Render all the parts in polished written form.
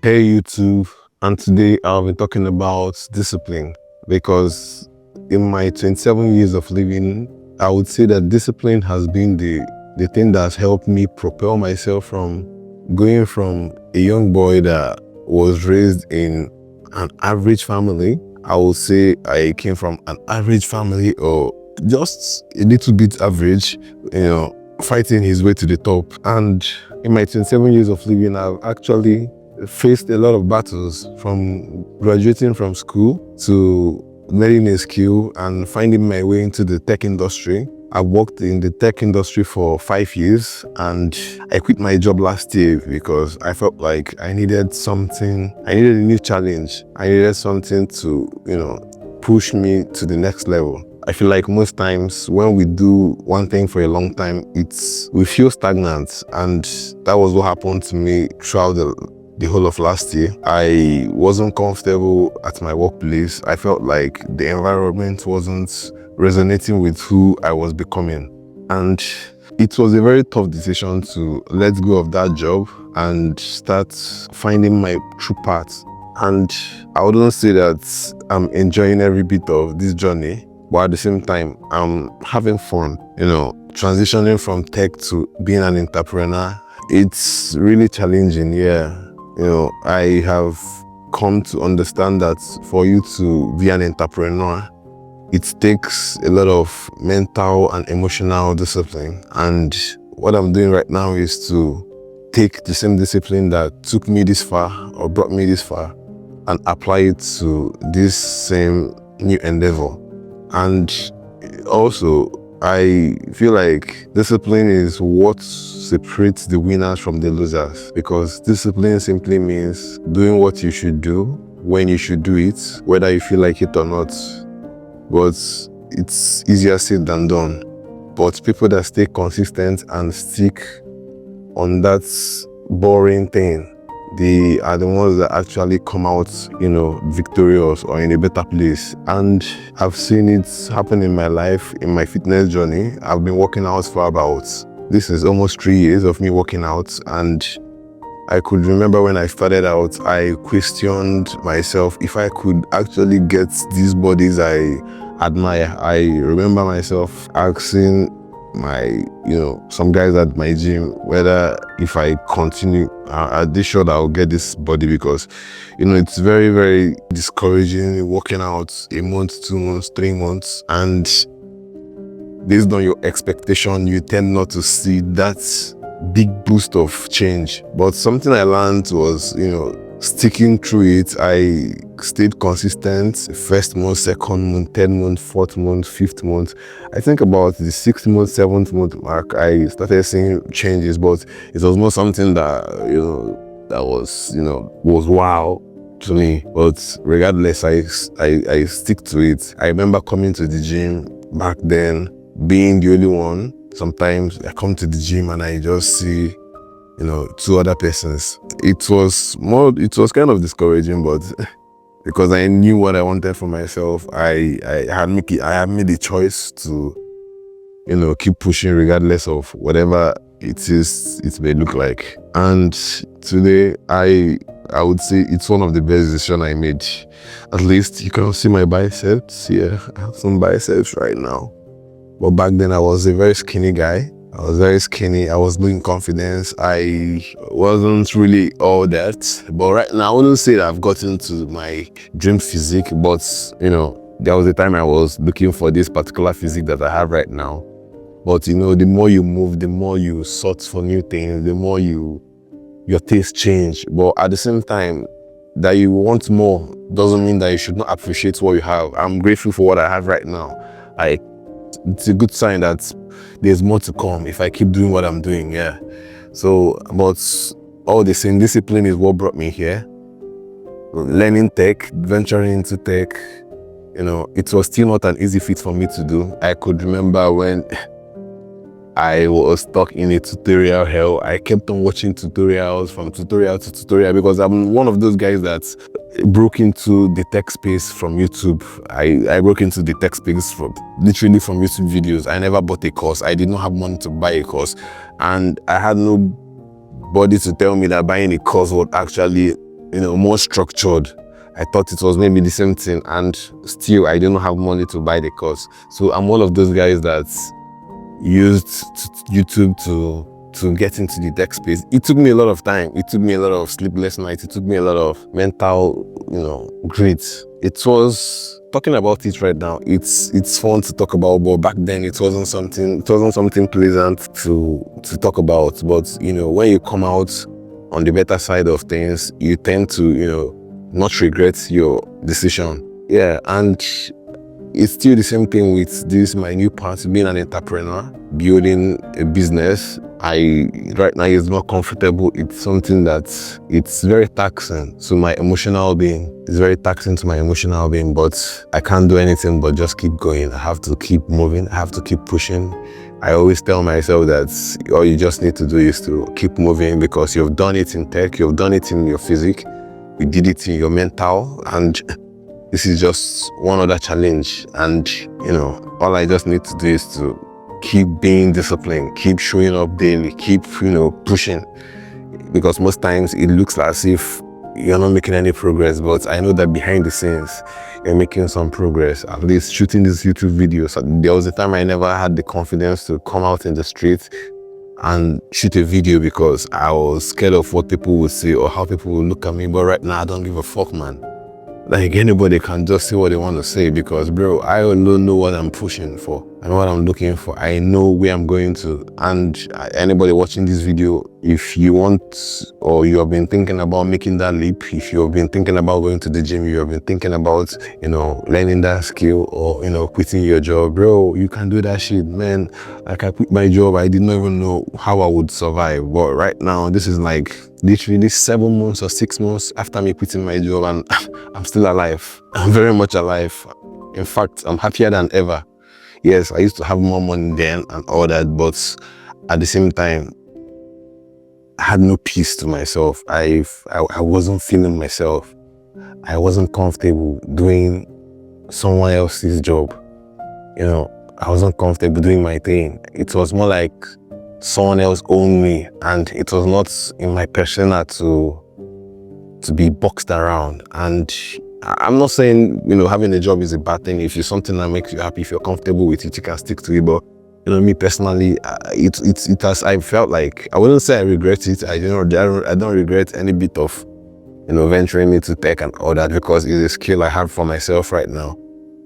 Hey YouTube, and today I'll be talking about discipline because in my 27 years of living, I would say that discipline has been the thing that's helped me propel myself from going from a young boy that was raised in an average family. I would say I came from an average family or just a little bit average, fighting his way to the top. And in my 27 years of living, I've actually faced a lot of battles, from graduating from school to learning a skill and finding my way into the tech industry. I worked in the tech industry for 5 years and I quit my job last year because I felt like I needed something. I needed a new challenge. I needed something to, push me to the next level. I feel like most times when we do one thing for a long time, we feel stagnant, and that was what happened to me throughout the whole of last year. I wasn't comfortable at my workplace. I felt like the environment wasn't resonating with who I was becoming. And it was a very tough decision to let go of that job and start finding my true path. And I wouldn't say that I'm enjoying every bit of this journey, but at the same time, I'm having fun. Transitioning from tech to being an entrepreneur, it's really challenging, yeah. I have come to understand that for you to be an entrepreneur, it takes a lot of mental and emotional discipline. And what I'm doing right now is to take the same discipline that took me this far or brought me this far and apply it to this same new endeavor. And also, I feel like discipline is what separates the winners from the losers, because discipline simply means doing what you should do when you should do it, whether you feel like it or not. But it's easier said than done. But people that stay consistent and stick on that boring thing, they are the ones that actually come out, victorious or in a better place. And I've seen it happen in my life, in my fitness journey. I've been working out for this is almost 3 years of me working out. And I could remember when I started out, I questioned myself if I could actually get these bodies I admire. I remember myself asking some guys at my gym whether if I continue, are they sure that I'll get this body? Because it's very, very discouraging working out a month, 2 months, 3 months, and based on your expectation, you tend not to see that big boost of change. But something I learned was sticking through it. I stayed consistent. First month, second month, 10th month, 4th month, 5th month. I think about the 6th month, 7th month mark, I started seeing changes, but it was more something that, that was wow to me. But regardless, I stick to it. I remember coming to the gym back then, being the only one. Sometimes I come to the gym and I just see 2 other persons. It was kind of discouraging, but because I knew what I wanted for myself, I had made the choice to, keep pushing regardless of whatever it may look like. And today, I would say it's one of the best decisions I made. At least you can see my biceps here. I have some biceps right now. But back then I was a very skinny guy. I was very skinny. I was losing confidence. I wasn't really all that. But right now, I wouldn't say that I've gotten to my dream physique, but there was a time I was looking for this particular physique that I have right now. But the more you move, the more you search for new things, the more your taste change. But at the same time, that you want more doesn't mean that you should not appreciate what you have. I'm grateful for what I have right now. it's a good sign that there's more to come if I keep doing what I'm doing. Yeah. So, but all the same, discipline is what brought me here. Learning tech, venturing into tech, you know, it was still not an easy feat for me to do. I could remember when I was stuck in a tutorial hell. I kept on watching tutorials from tutorial to tutorial because I'm one of those guys that broke into the tech space from YouTube. I broke into the tech space literally from YouTube videos. I never bought a course. I did not have money to buy a course. And I had nobody to tell me that buying a course was actually, you know, more structured. I thought it was maybe the same thing, and still I didn't have money to buy the course. So I'm one of those guys that used YouTube to get into the tech space. It took me a lot of time. It took me a lot of sleepless nights. It took me a lot of mental, you know, grit. It was, talking about it right now, it's fun to talk about, but back then it wasn't something pleasant to talk about. But, you know, when you come out on the better side of things, you tend to, you know, not regret your decision. Yeah, and it's still the same thing with this, my new part, being an entrepreneur, building a business. Right now it's not comfortable. It's something that it's very taxing to my emotional being. It's very taxing to my emotional being, but I can't do anything but just keep going. I have to keep moving. I have to keep pushing. I always tell myself that all you just need to do is to keep moving, because you've done it in tech, you've done it in your physics, you did it in your mental, and this is just one other challenge. And, you know, all I just need to do is to keep being disciplined, keep showing up daily, keep, you know, pushing. Because most times it looks as if you're not making any progress, but I know that behind the scenes, you're making some progress. At least shooting these YouTube videos. There was a time I never had the confidence to come out in the street and shoot a video because I was scared of what people would say or how people would look at me. But right now, I don't give a fuck, man. Like, anybody can just say what they want to say, because, bro, I don't know what I'm pushing for. I know what I'm looking for. I know where I'm going to. And anybody watching this video, if you want, or you have been thinking about making that leap, if you have been thinking about going to the gym, you have been thinking about, you know, learning that skill, or, you know, quitting your job, bro, you can do that shit, man. Like, I quit my job, I did not even know how I would survive. But right now, this is like literally 7 months or 6 months after me quitting my job, and I'm still alive. I'm very much alive. In fact, I'm happier than ever. Yes, I used to have more money then and all that, but at the same time, I had no peace to myself. I wasn't feeling myself. I wasn't comfortable doing someone else's job. You know, I wasn't comfortable doing my thing. It was more like someone else owned me, and it was not in my persona to be boxed around. And I'm not saying, you know, having a job is a bad thing. If it's something that makes you happy, if you're comfortable with it, you can stick to it. But, you know, me personally, it has, I felt like, I wouldn't say I regret it. I don't regret any bit of, you know, venturing into tech and all that, because it's a skill I have for myself right now.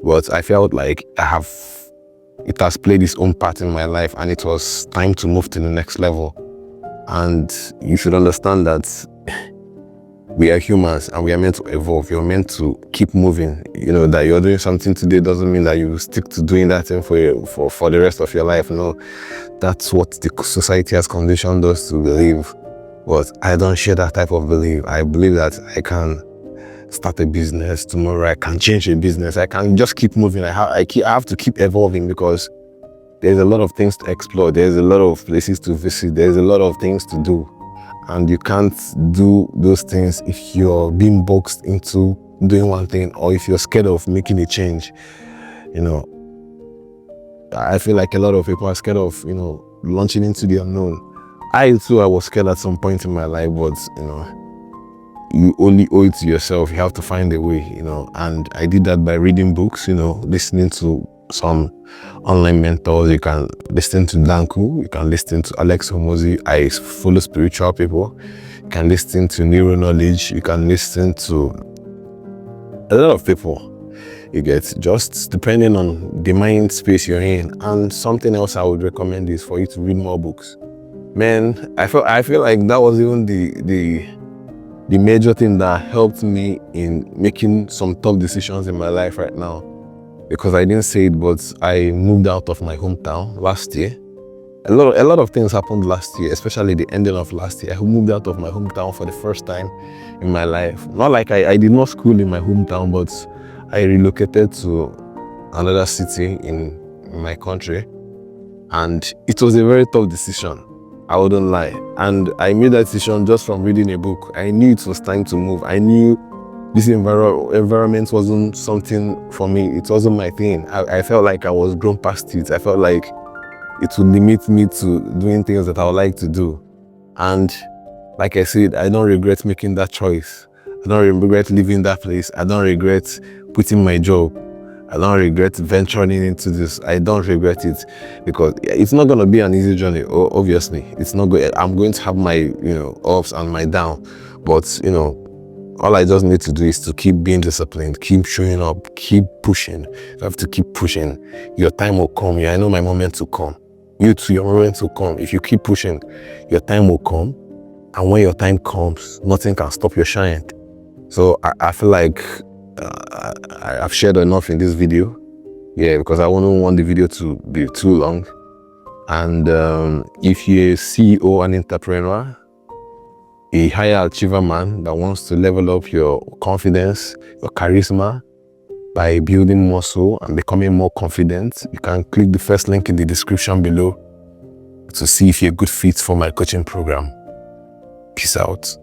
But I felt like it has played its own part in my life, and it was time to move to the next level. And you should understand that we are humans and we are meant to evolve. You're meant to keep moving. You know, that you're doing something today doesn't mean that you stick to doing that thing for the rest of your life. No, that's what the society has conditioned us to believe. But I don't share that type of belief. I believe that I can start a business tomorrow. I can change a business. I can just keep moving. I have to keep evolving, because there's a lot of things to explore. There's a lot of places to visit. There's a lot of things to do. And you can't do those things if you're being boxed into doing one thing, or if you're scared of making a change. You know, I feel like a lot of people are scared of, you know, launching into the unknown. I was scared at some point in my life, but, you know, you only owe it to yourself. You have to find a way, you know. And I did that by reading books, you know, listening to some online mentors. You can listen to Danku, you can listen to Alex Hormozi. I follow spiritual people. You can listen to Neuro Knowledge. You can listen to a lot of people. You get, just depending on the mind space you're in. And something else I would recommend is for you to read more books. Man, I feel like that was even the major thing that helped me in making some tough decisions in my life right now. because I didn't say it, but I moved out of my hometown last year. A lot of things happened last year, especially the ending of last year. I moved out of my hometown for the first time in my life. Not like I did not school in my hometown, but I relocated to another city in my country. And it was a very tough decision, I wouldn't lie. And I made that decision just from reading a book. I knew it was time to move. I knew this environment wasn't something for me. It wasn't my thing. I felt like I was grown past it. I felt like it would limit me to doing things that I would like to do. And like I said, I don't regret making that choice. I don't regret leaving that place. I don't regret quitting my job. I don't regret venturing into this. I don't regret it, because it's not going to be an easy journey. Obviously, it's not good. I'm going to have my, ups and my down, but all I just need to do is to keep being disciplined, keep showing up, keep pushing. You have to keep pushing. Your time will come. I know my moment will come. You too, your moment will come. If you keep pushing, your time will come. And when your time comes, nothing can stop your shine. So I feel like I've shared enough in this video. Yeah, because I wouldn't want the video to be too long. And if you're a CEO and entrepreneur, a higher achiever man that wants to level up your confidence, your charisma by building muscle and becoming more confident, you can click the first link in the description below to see if you're a good fit for my coaching program. Peace out.